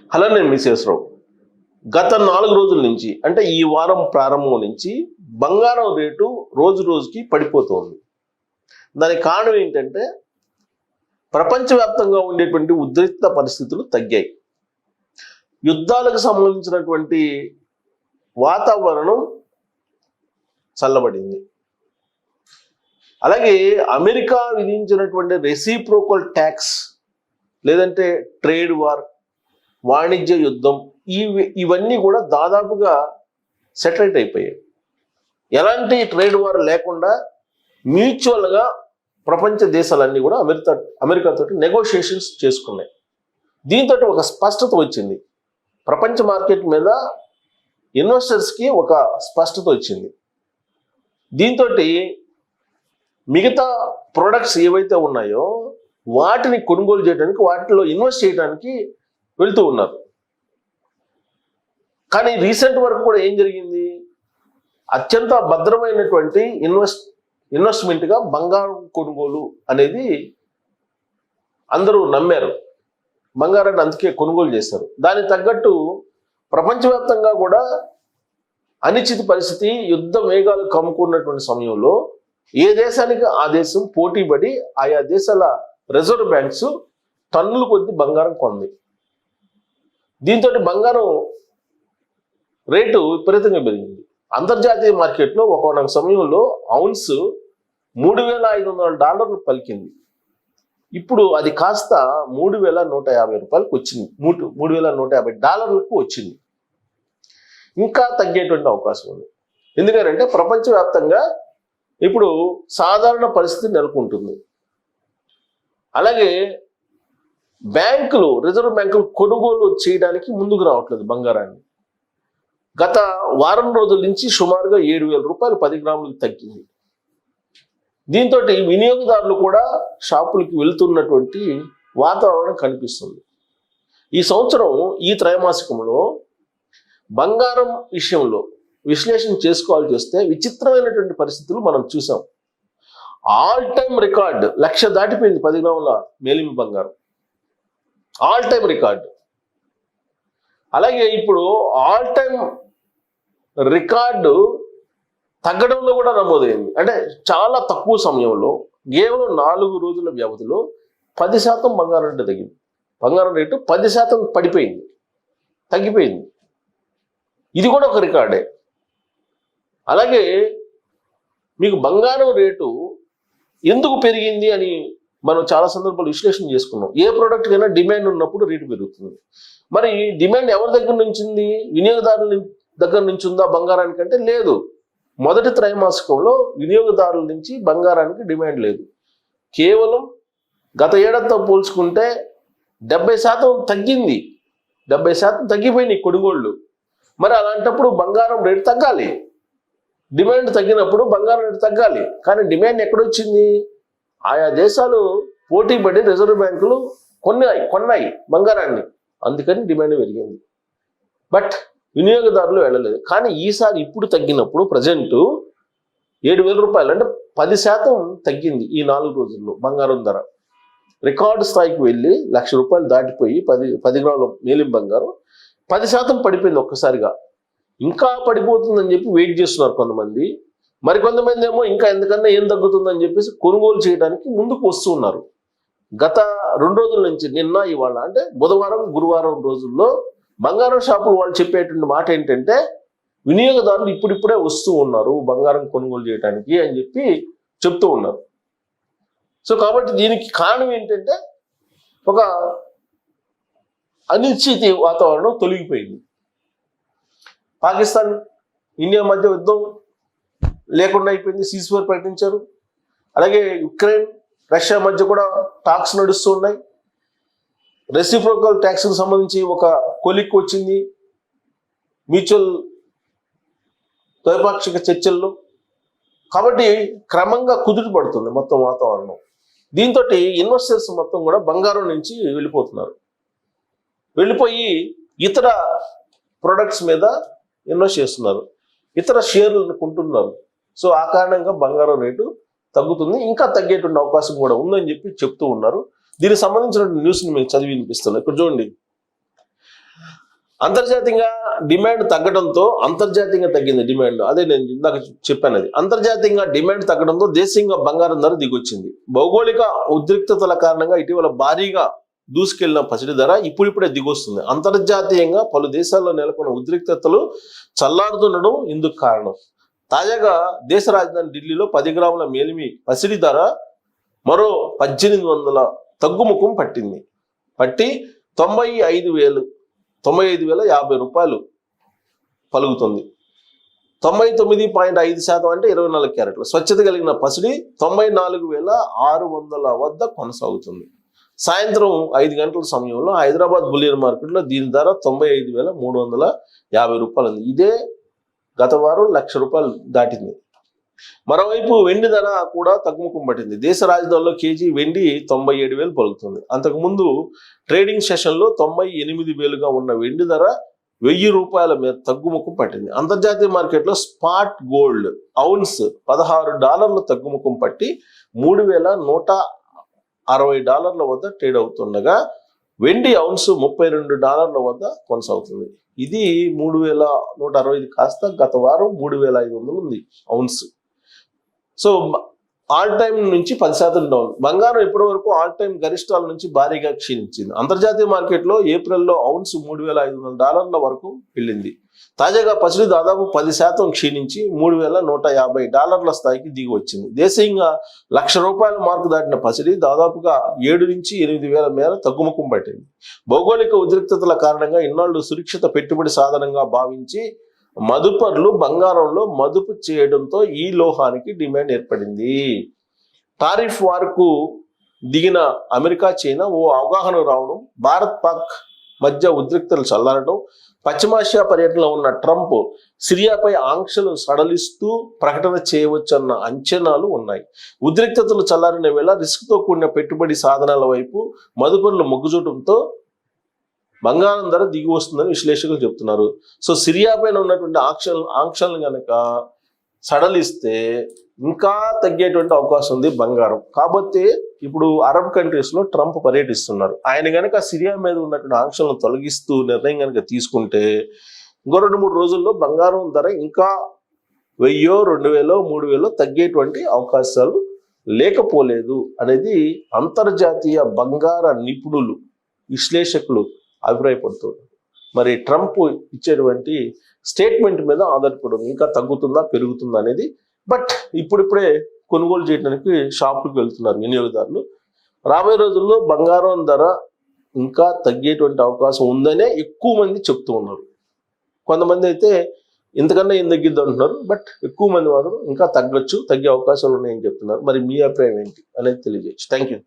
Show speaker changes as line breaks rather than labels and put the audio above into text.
Hello, నేను మిసేశ్వరరావు. గత 4 రోజుల నుంచి అంటే ఈ వారం ప్రారంభం నుంచి బంగారం రేటు రోజు రోజుకి పడిపోతుంది. దానికి కారణం ఏంటంటే ప్రపంచవ్యాప్తంగా ఉండేటువంటి ఉద్రిక్త పరిస్థితులు తగ్గాయి. యుద్ధాలకు సంబంధించినటువంటి వాతావరణం చల్లబడింది. అలాగే అమెరికా విధించినటువంటి రెసిప్రోకల్ ట్యాక్స్ లేదంటే ట్రేడ్ వార్, వాణిజ్య యుద్ధం ఇవన్నీ కూడా దాదాపుగా సెటిల్ అయిపోయాయి. ఎలాంటి ట్రేడ్ వార్ లేకుండా మ్యూచువల్గా ప్రపంచ దేశాలన్నీ కూడా అమెరికాతో నెగోషియేషన్స్ చేసుకున్నాయి. దీంతో ఒక స్పష్టత వచ్చింది. ప్రపంచ మార్కెట్ మీద ఇన్వెస్టర్స్కి ఒక స్పష్టత వచ్చింది. దీంతో మిగతా ప్రొడక్ట్స్ ఏవైతే ఉన్నాయో వాటిని కొనుగోలు చేయడానికి, వాటిలో ఇన్వెస్ట్ చేయడానికి వెళ్తూ ఉన్నారు. కానీ రీసెంట్ వరకు కూడా ఏం జరిగింది? అత్యంత భద్రమైనటువంటి ఇన్వెస్ట్మెంట్గా బంగారం కొనుగోలు అనేది అందరూ నమ్మారు. బంగారాన్ని అందుకే కొనుగోలు చేశారు. దానికి తగ్గట్టు ప్రపంచవ్యాప్తంగా కూడా అనిశ్చిత పరిస్థితి, యుద్ధ మేఘాలు కమ్ముకున్నటువంటి సమయంలో ఏ దేశానికి ఆ దేశం పోటీపడి ఆయా దేశాల రిజర్వ్ బ్యాంక్స్ టన్నుల కొద్ది బంగారం కొంది. దీంతో బంగారం రేటు విపరీతంగా పెరిగింది. అంతర్జాతీయ మార్కెట్లో ఒక సమయంలో ఔన్స్ $3,500 పలికింది. ఇప్పుడు అది కాస్త $3,150 వచ్చింది. $3,150 వచ్చింది. ఇంకా తగ్గేటువంటి అవకాశం ఉంది. ఎందుకంటే ప్రపంచవ్యాప్తంగా ఇప్పుడు సాధారణ పరిస్థితి నెలకొంటుంది. అలాగే రిజర్వ్ బ్యాంకులు కొనుగోలు చేయడానికి ముందుకు రావట్లేదు బంగారాన్ని. గత వారం రోజుల నుంచి సుమారుగా $7,000 10 గ్రాములకు తగ్గింది. దీంతో వినియోగదారులు కూడా షాపులకి వెళ్తున్నటువంటి వాతావరణం కనిపిస్తుంది. ఈ సంవత్సరం ఈ త్రైమాసికంలో బంగారం విషయంలో విశ్లేషణ చేసుకోవాల్సి వస్తే విచిత్రమైనటువంటి పరిస్థితులు మనం చూసాం. ఆల్ టైమ్ రికార్డు 1,00,000 దాటిపోయింది 10 గ్రాముల మేలిమి బంగారం. All time record. అలాగే ఇప్పుడు ఆల్ టైమ్ రికార్డు తగ్గడంలో కూడా నమోదైంది. అంటే చాలా తక్కువ సమయంలో, కేవలం 4 రోజుల వ్యవధిలో 10% బంగారం రేటు తగ్గింది. బంగారం రేటు 10% పడిపోయింది, తగ్గిపోయింది. ఇది కూడా ఒక రికార్డే. అలాగే మీకు బంగారం రేటు ఎందుకు పెరిగింది అని మనం చాలా సందర్భాలు విశ్లేషణ చేసుకున్నాం. ఏ ప్రోడక్ట్కైనా డిమాండ్ ఉన్నప్పుడు రేటు పెరుగుతుంది. మరి డిమాండ్ ఎవరి దగ్గర నుంచి ఉంది? వినియోగదారుల దగ్గర నుంచి ఉందా బంగారానికంటే? లేదు. మొదటి త్రైమాసికంలో వినియోగదారుల నుంచి బంగారానికి డిమాండ్ లేదు. కేవలం గత ఏడాదితో పోల్చుకుంటే 70% తగ్గింది. 70% తగ్గిపోయినాయి కొనుగోళ్ళు. మరి అలాంటప్పుడు బంగారం రేటు తగ్గాలి. డిమాండ్ తగ్గినప్పుడు బంగారం రేటు తగ్గాలి. కానీ డిమాండ్ ఎక్కడొచ్చింది? ఆయా దేశాలు పోటీపడి రిజర్వ్ బ్యాంకులు కొన్నాయి బంగారాన్ని. అందుకని డిమాండ్ పెరిగింది. బట్ వినియోగదారులు వెళ్ళలేదు. కానీ ఈసారి ఇప్పుడు తగ్గినప్పుడు ప్రజెంట్ $7,000 అంటే 10% తగ్గింది. ఈ 4 రోజుల్లో బంగారం ధర రికార్డు స్థాయికి వెళ్ళి ₹1,00,000 దాటిపోయి 10 గ్రాముల మేలిం బంగారం 10% పడిపోయింది ఒక్కసారిగా. ఇంకా పడిపోతుందని చెప్పి వెయిట్ చేస్తున్నారు కొంతమంది. మరికొంతమంది ఏమో ఇంకా ఎందుకన్నా ఏం తగ్గుతుందని చెప్పేసి కొనుగోలు చేయడానికి ముందుకు వస్తూ ఉన్నారు. గత 2 రోజుల నుంచి, నిన్న ఇవాళ అంటే బుధవారం గురువారం రోజుల్లో బంగారం షాపులు వాళ్ళు చెప్పేటువంటి మాట ఏంటంటే వినియోగదారులు ఇప్పుడిప్పుడే వస్తూ ఉన్నారు బంగారం కొనుగోలు చేయడానికి అని చెప్పి చెప్తూ ఉన్నారు. సో కాబట్టి దీనికి కారణం ఏంటంటే ఒక అనిశ్చిత వాతావరణం తొలగిపోయింది. పాకిస్తాన్ ఇండియా మధ్య యుద్ధం లేకుండా అయిపోయింది, సీజ్ఫైర్ ప్రకటించారు. అలాగే యుక్రెయిన్ రష్యా మధ్య కూడా టాక్స్ నడుస్తూ ఉన్నాయి. రెసిప్రోకల్ ట్యాక్స్కి సంబంధించి ఒక కొలిక్కి వచ్చింది మ్యూచువల్ ద్వైపాక్షిక చర్చల్లో. కాబట్టి క్రమంగా కుదుట పడుతుంది మొత్తం వాతావరణం. దీంతో ఇన్వెస్టర్స్ మొత్తం కూడా బంగారం నుంచి వెళ్ళిపోతున్నారు. వెళ్ళిపోయి ఇతర ప్రొడక్ట్స్ మీద ఇన్వెస్ట్ చేస్తున్నారు, ఇతర షేర్లను కొంటున్నారు. సో ఆ కారణంగా బంగారం రేటు తగ్గుతుంది, ఇంకా తగ్గేటువంటి అవకాశం కూడా ఉందని చెప్పి చెప్తూ ఉన్నారు. దీనికి సంబంధించిన న్యూస్ని మీకు చదివి వినిపిస్తున్నాను. ఇక్కడ చూడండి, అంతర్జాతీయంగా డిమాండ్ తగ్గడంతో అంతర్జాతీయంగా తగ్గింది డిమాండ్. అదే నేను ఇందాక చెప్పాను. అది అంతర్జాతీయంగా డిమాండ్ తగ్గడంతో దేశీయంగా బంగారం ధర దిగొచ్చింది. భౌగోళిక ఉద్రిక్తతల కారణంగా ఇటీవల భారీగా దూసుకెళ్లిన పసిడి ధర ఇప్పుడిప్పుడే దిగొస్తుంది. అంతర్జాతీయంగా పలు దేశాల్లో నెలకొన్న ఉద్రిక్తతలు చల్లారుతుండడం ఇందుకు కారణం. తాజాగా దేశ రాజధాని ఢిల్లీలో 10 గ్రాముల మేలిమి పసిడి ధర మరో 1800 తగ్గుముఖం పట్టి 95,050 రూపాయలు పలుకుతుంది. 99.5% అంటే 24 క్యారెట్లు స్వచ్ఛత కలిగిన పసిడి 94,600 వద్ద కొనసాగుతుంది. సాయంత్రం 5 గంటల సమయంలో హైదరాబాద్ బులియన్ మార్కెట్లో దీని ధర 95,350 రూపాయలు ఉంది. ఇదే గత వారం ₹1,00,000 దాటింది. మరోవైపు వెండి ధర కూడా తగ్గుముఖం పట్టింది. దేశ రాజధానిలో కేజీ వెండి 97,000 పలుకుతుంది. అంతకుముందు ట్రేడింగ్ సెషన్లో 98,000గా ఉన్న వెండి ధర ₹1,000 మీద తగ్గుముఖం పట్టింది. అంతర్జాతీయ మార్కెట్లో స్పాట్ గోల్డ్ ఔన్స్ $16 తగ్గుముఖం పట్టి $3,160 వద్ద ట్రేడ్ అవుతుండగా వెండి ఔన్స్ $32 వద్ద కొనసాగుతుంది. ఇది 3,165 కాస్త గత వారం 3,500 ఉంది ఔన్స్. సో ఆల్ టైమ్ నుంచి 10% డౌన్. బంగారం ఇప్పటి వరకు ఆల్ టైమ్ గరిష్టాల నుంచి భారీగా క్షీణించింది. అంతర్జాతీయ మార్కెట్లో ఏప్రిల్లో ఔన్స్ $3,500 వరకు వెళ్ళింది. తాజాగా పసిడి దాదాపు 10% క్షీణించి $3,150 స్థాయికి దిగి వచ్చింది. దేశీయంగా ₹1,00,000 మార్కు దాటిన పసిడి దాదాపుగా 7 నుంచి 8,000 మేర తగ్గుముఖం పట్టింది. భౌగోళిక ఉద్రిక్తతల కారణంగా ఇన్నాళ్లు సురక్షిత పెట్టుబడి సాధనంగా భావించి మదుపర్లు బంగారంలో మదుపు చేయడంతో ఈ లోహానికి డిమాండ్ ఏర్పడింది. టారిఫ్ వార్కు దిగిన అమెరికా, చైనా ఓ అవగాహన రావడం, భారత్ పాక్ మధ్య ఉద్రిక్తతలు చల్లారడం, పశ్చిమాసియా పర్యటనలో ఉన్న ట్రంప్ సిరియాపై ఆంక్షలు సడలిస్తూ ప్రకటన చేయవచ్చన్న అంచనాలు ఉన్నాయి. ఉద్రిక్తతలు చల్లారిన వేళ రిస్క్తో కూడిన పెట్టుబడి సాధనాల వైపు మదుపర్లు మొగ్గుచూడటంతో బంగారం ధర దిగి వస్తుందని విశ్లేషకులు చెప్తున్నారు. సో సిరియా పైన ఉన్నటువంటి ఆంక్షలను కనుక సడలిస్తే ఇంకా తగ్గేటువంటి అవకాశం ఉంది బంగారం. కాబట్టి ఇప్పుడు అరబ్ కంట్రీస్ లో ట్రంప్ పర్యటిస్తున్నారు. ఆయన కనుక సిరియా మీద ఉన్నటువంటి ఆంక్షలను తొలగిస్తూ నిర్ణయం కనుక తీసుకుంటే ఇంకో 2-3 రోజుల్లో బంగారం ధర ఇంకా 1,000, 2,000, 3,000 తగ్గేటువంటి అవకాశాలు లేకపోలేదు అనేది అంతర్జాతీయ బంగార నిపుణులు, విశ్లేషకులు అభిప్రాయపడుతున్నారు. మరి ట్రంప్ ఇచ్చేటువంటి స్టేట్మెంట్ మీద ఆధారపడి ఇంకా తగ్గుతుందా పెరుగుతుందా అనేది. బట్ ఇప్పుడిప్పుడే కొనుగోలు చేయడానికి షాపులకు వెళ్తున్నారు వినియోగదారులు. రాబోయే రోజుల్లో బంగారం ధర ఇంకా తగ్గేటువంటి అవకాశం ఉందనే ఎక్కువ మంది చెప్తూ ఉన్నారు. కొంతమంది అయితే ఇంతకన్నా ఏం తగ్గిద్ది అంటున్నారు. బట్ ఎక్కువ మంది మాత్రం ఇంకా తగ్గొచ్చు, తగ్గే అవకాశాలు ఉన్నాయని చెప్తున్నారు. మరి మీ అభిప్రాయం ఏంటి అనేది తెలియజేయచ్చు. Thank you.